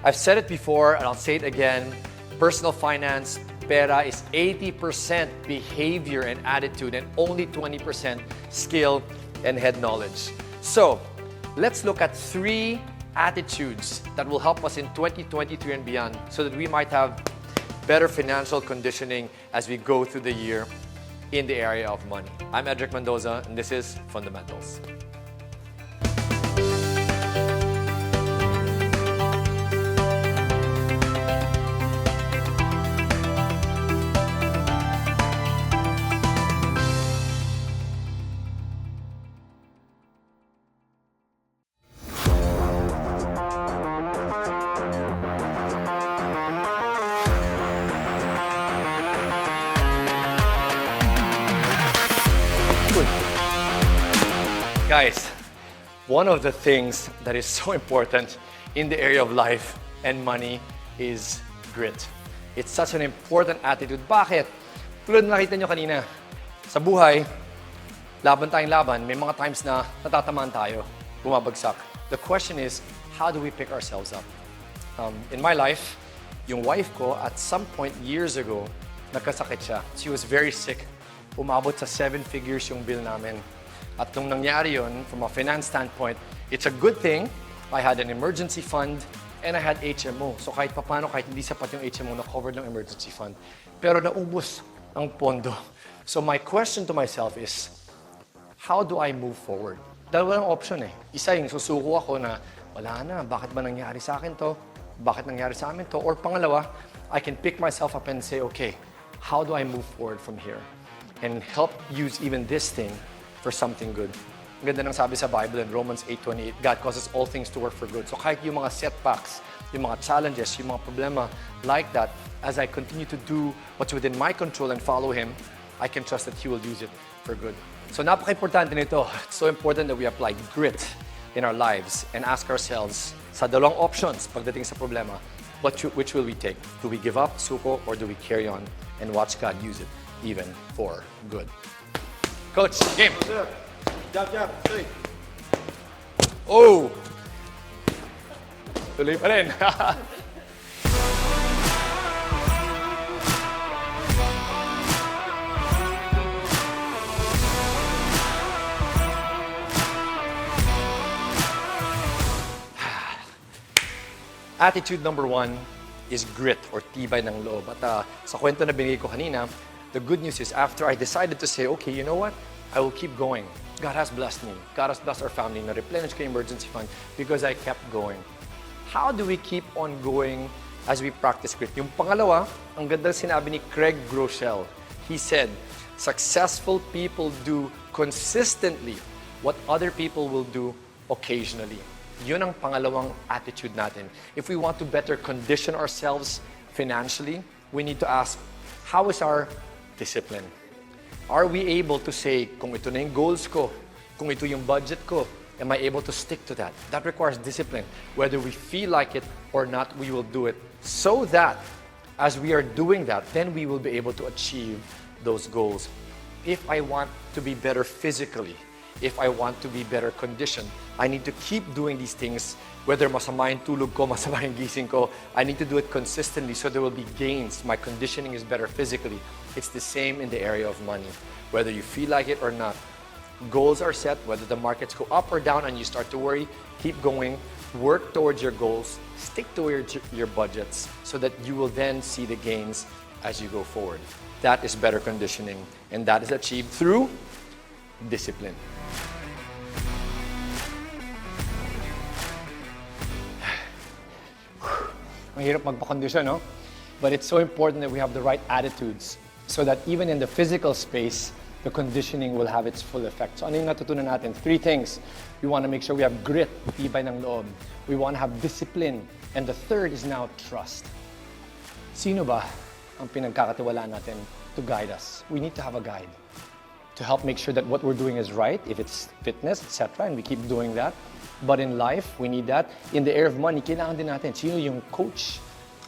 I've said it before and I'll say it again. Personal finance, pera, is 80% behavior and attitude and only 20% skill and head knowledge. So, let's look at 3 attitudes that will help us in 2023 and beyond so that we might have better financial conditioning as we go through the year in the area of money. I'm Edric Mendoza, and this is Fundamentals. Guys, one of the things that is so important in the area of life and money is grit. It's such an important attitude. Bakit? Tulad na nakita nyo kanina, sa buhay, laban tayong laban, may mga times na natatamaan tayo, bumabagsak. The question is, how do we pick ourselves up? In my life, yung wife ko at some point years ago, nagkasakit siya. She was very sick. Umabot sa 7 figures yung bill namin. At nung nangyari yun, from a finance standpoint, it's a good thing. I had an emergency fund and I had HMO. So kahit papano, kahit hindi sapat yung HMO, na-covered ng emergency fund. Pero naubos ang pondo. So my question to myself is, how do I move forward? Dahil walang option eh. Isa yung susuko ako na, wala na, bakit ba nangyari sa akin to? Bakit nangyari sa amin to? Or pangalawa, I can pick myself up and say, okay, how do I move forward from here? And help use even this thing for something good. Ang ganda ng sabi sa Bible in Romans 8:28, God causes all things to work for good. So kahit yung mga setbacks, yung mga challenges, yung mga problema like that, as I continue to do what's within my control and follow Him, I can trust that He will use it for good. So napaka-importante nito. It's so important that we apply grit in our lives and ask ourselves sa dalawang options pagdating sa problema, which will we take? Do we give up, suko, or do we carry on and watch God use it even for good? Coach, game. Jab, jab, straight. Oh! Tuloy pa rin. Attitude number 1 is grit or tibay ng loob. At sa kwento na binigay ko kanina, the good news is after I decided to say, okay, you know what? I will keep going. God has blessed me. God has blessed our family. Na-replenish ko yung emergency fund because I kept going. How do we keep on going as we practice grit? Yung pangalawa, ang ganda sinabi ni Craig Groeschel. He said, successful people do consistently what other people will do occasionally. Yun ang pangalawang attitude natin. If we want to better condition ourselves financially, we need to ask, how is our discipline? Are we able to say, kung ito na yung goals ko, kung ito yung budget ko, am I able to stick to that? That requires discipline. Whether we feel like it or not, we will do it. So that, as we are doing that, then we will be able to achieve those goals. If I want to be better physically, if I want to be better conditioned, I need to keep doing these things. Whether masama yung tulog ko, masama yung gising ko, I need to do it consistently so there will be gains. My conditioning is better physically. It's the same in the area of money. Whether you feel like it or not, goals are set, whether the markets go up or down and you start to worry, keep going, work towards your goals, stick to your budgets so that you will then see the gains as you go forward. That is better conditioning, and that is achieved through discipline. Mahirap magpa-condition, no? But it's so important that we have the right attitudes so that even in the physical space, the conditioning will have its full effect. So ano yung natutunan natin? 3 things. We want to make sure we have grit, tibay ng loob. We want to have discipline. And the third is now trust. Sino ba ang pinagkakatiwalaan natin to guide us? We need to have a guide to help make sure that what we're doing is right, if it's fitness, etc., and we keep doing that. But in life, we need that. In the area of money, kailangan din natin sino yung coach,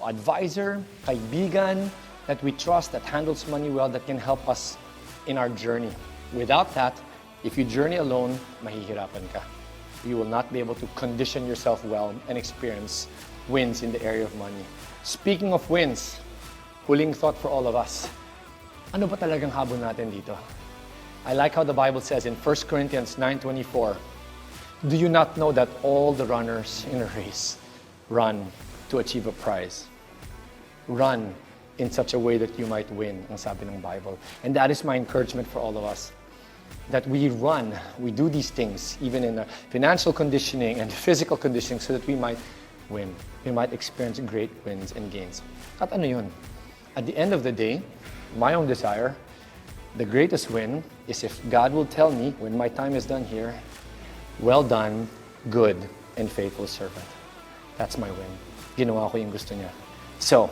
advisor, kaibigan that we trust, that handles money well, that can help us in our journey. Without that, if you journey alone, mahihirapan ka. You will not be able to condition yourself well and experience wins in the area of money. Speaking of wins, huling thought for all of us. Ano ba talagang habol natin dito? I like how the Bible says in 1 Corinthians 9:24, do you not know that all the runners in a race run to achieve a prize? Run in such a way that you might win, ang sabi ng Bible. And that is my encouragement for all of us. That we run, we do these things, even in financial conditioning and physical conditioning, so that we might win. We might experience great wins and gains. At ano yun? At the end of the day, my own desire, the greatest win is if God will tell me when my time is done here, well done, good and faithful servant. That's my win. Ginawa ko yung gusto niya. So,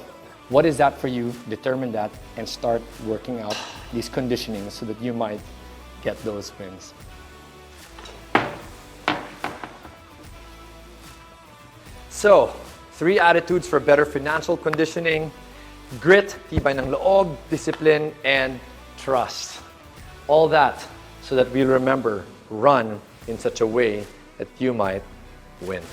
what is that for you? Determine that and start working out these conditionings so that you might get those wins. So, 3 attitudes for better financial conditioning: grit, tibay ng loob, discipline, and trust. All that so that we remember, run in such a way that you might win.